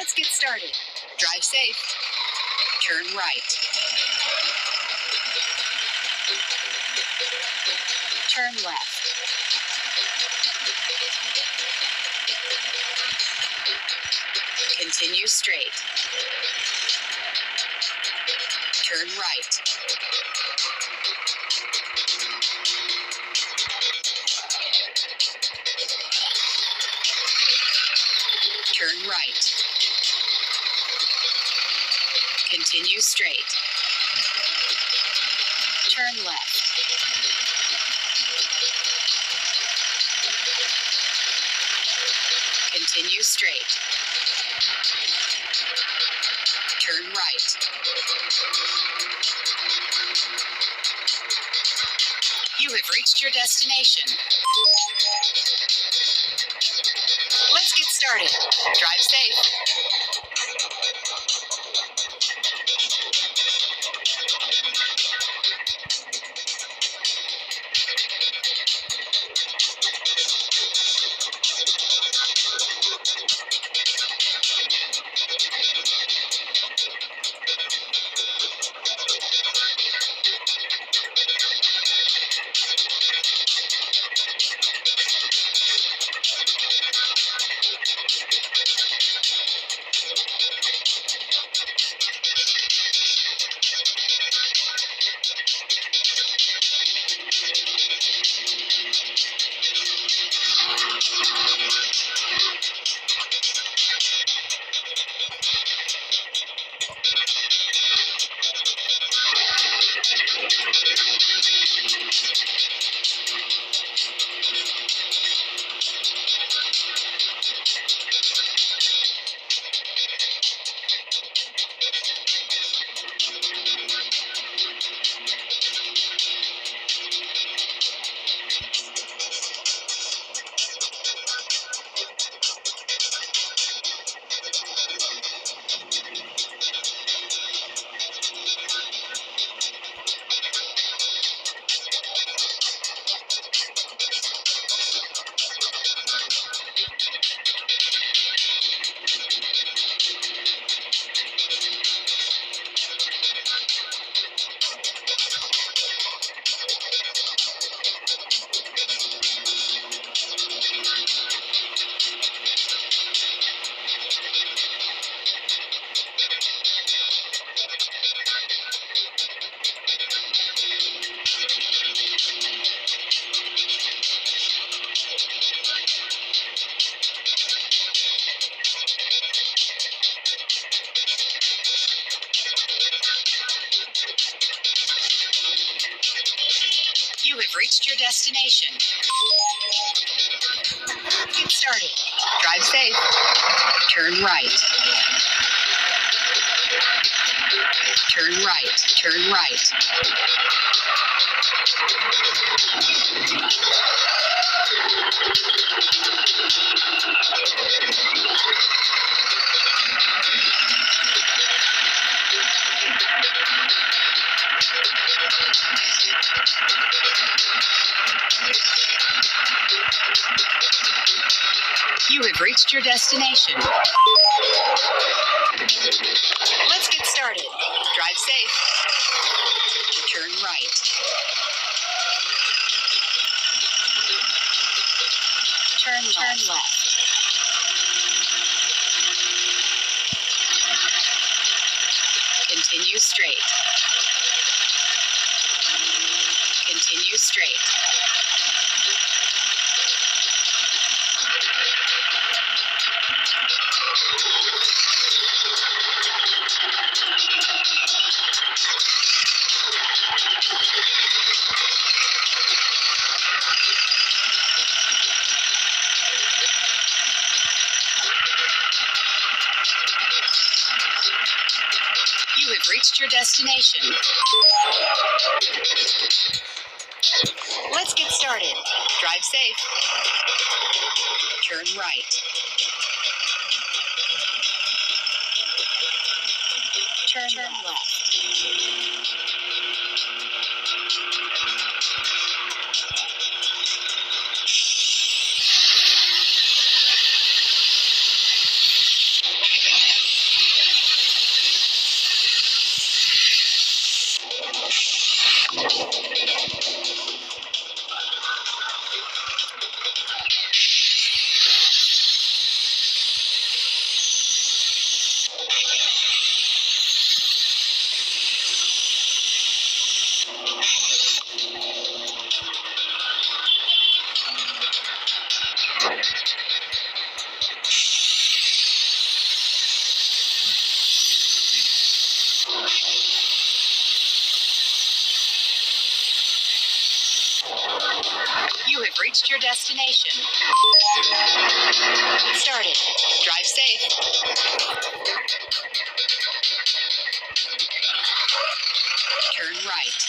Let's get started. Drive safe. Turn right. Turn left. Continue straight. Turn right. Turn right. Continue straight. Turn left. Continue straight. Turn right. You have reached your destination. Let's get started. Drive safe. You have reached your destination. Get started. Drive safe. Turn right. Turn right. Turn right. You have reached your destination. Let's get started. Drive safe. Turn right. Turn left. Continue straight. Continue straight. You have reached your destination. Let's get started. Drive safe. Turn right. Turn left. reached your destination. Started. Drive safe. Turn right.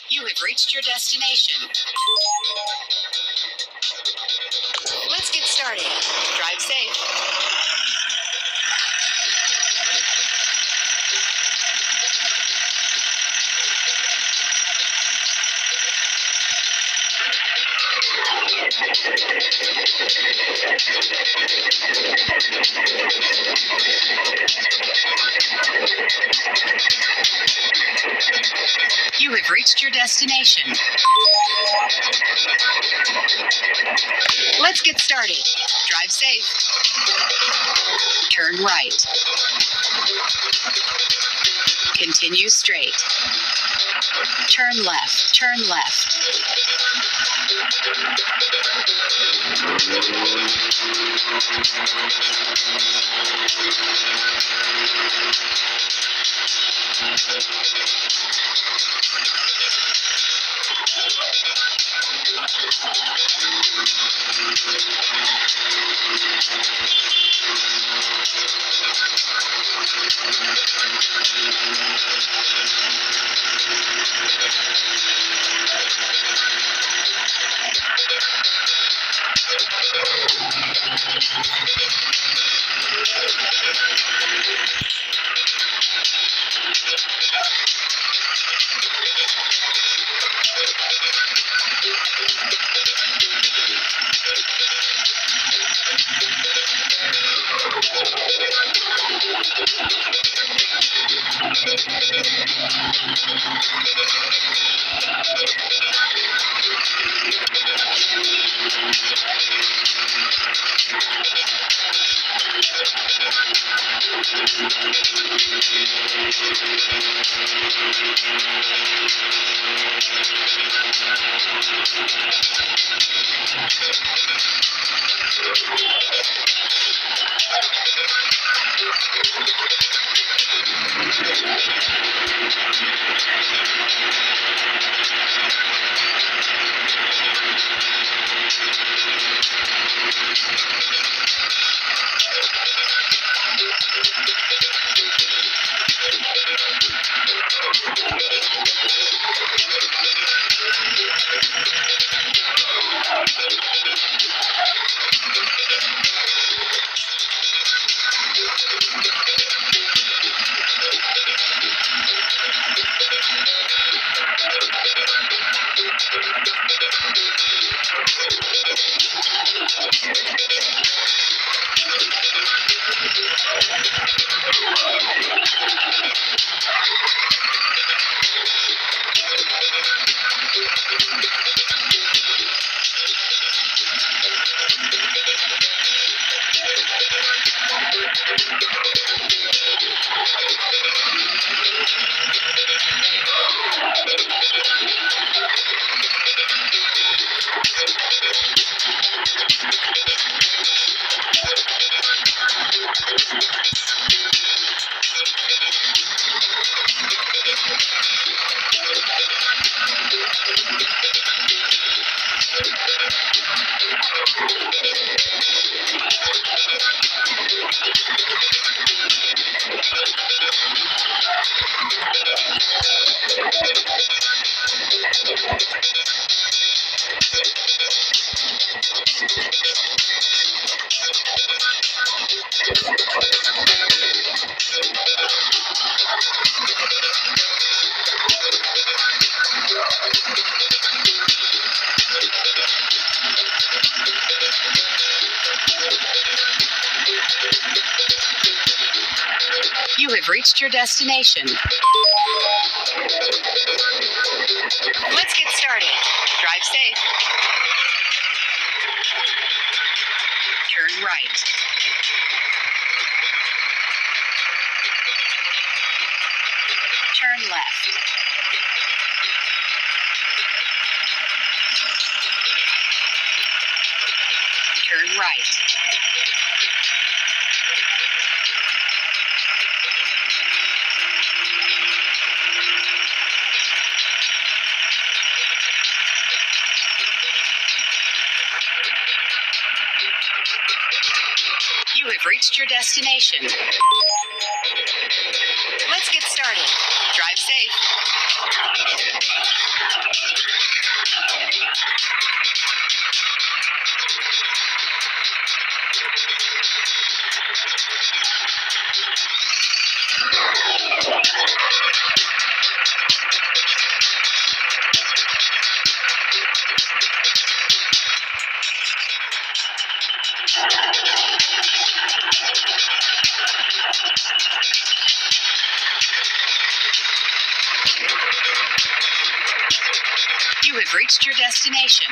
You have reached your destination. Let's get started. Drive safe. You have reached your destination. Let's get started. Drive safe. Turn right. Continue straight. Turn left. Turn left. You have reached your destination. Let's get started. Drive safe. Turn right. Turn left. Turn right. You have reached your destination. Let's get started. Drive safe. You have reached your destination.